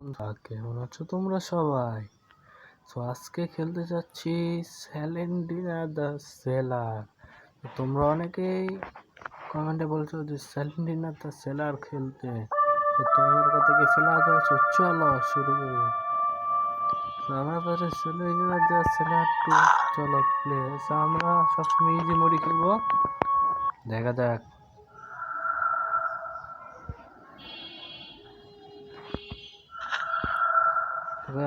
বন্ধুরা, কেমন আছো তোমরা সবাই? আজকে খেলতে যাচ্ছি স্যালেন্ডিনা দ্য সেলার। তোমরা অনেকেই কমেন্টে বলছো যে স্যালেন্ডিনা দ্য সেলার খেলতে, তো তোমার কথা কি ফেলা যায়? চলো শুরু করি। আমরা পাশে স্যালেন্ডিনা দ্য সেলার 2 চলো প্লে। আমরা সবসময় ইজি মোডে খেলবো, দেখা যাক।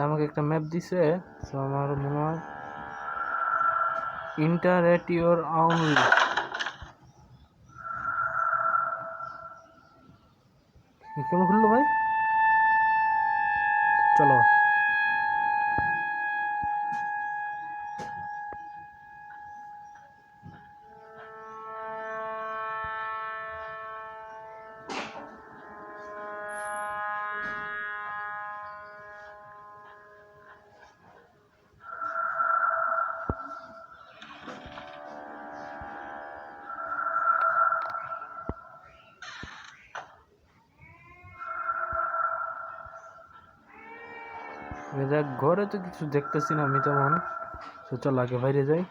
আমাকে একটা ম্যাপ দিছে, তো আমার মনে হয় inter at your own risk. কেমন খুললো ভাই? চলো। দেখ, ঘরে তো কিছু দেখতেছি না আমি তেমন। তো চল আগে বাইরে যাই।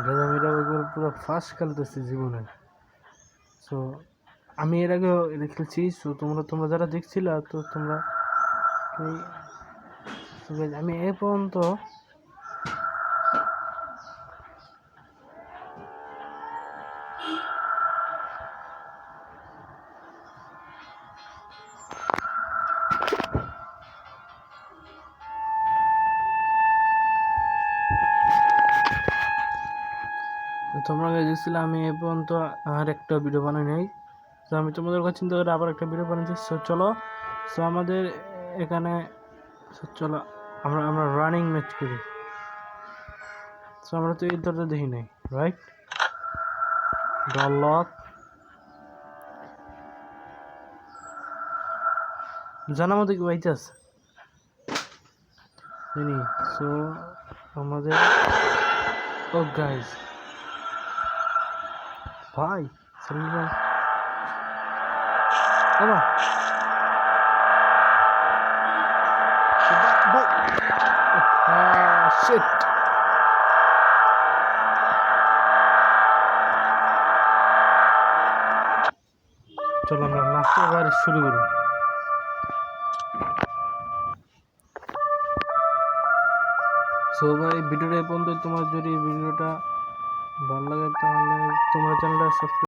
গেজামিরা পুরো ফার্স্ট খেলতেছি জীবনে। সো আমি এর আগে এটা খেলছি। সো তোমরা যারা দেখছিলা, তো তোমরা আমি এ পর্যন্ত তোমরা দেখছিলাম, আমি এ পর্যন্ত আর একটা ভিডিও বানাই নাই। তো আমি তোমাদের কথা চিন্তা করে আবার একটা ভিডিও বানাচ্ছি। সো চলো, সো আমাদের এখানে চলো আমরা রানিং ম্যাচ করি। সো আমরা তো এই দরজা দেখি নাই, রাইট? ডর লক জানা মতো কি বাইতে আছে জানি। সো আমাদের ও গাইস ভাই সিলিন্ডার বাবা শিট। চলো আমরা লাস্টে এবার শুরু করি। সো ভাই, ভিডিওটা এই পর্যন্ত। তোমার যদি ভিডিওটা ভালো লাগে তাহলে তোমরা চ্যানেলটা সাবস্ক্রাইব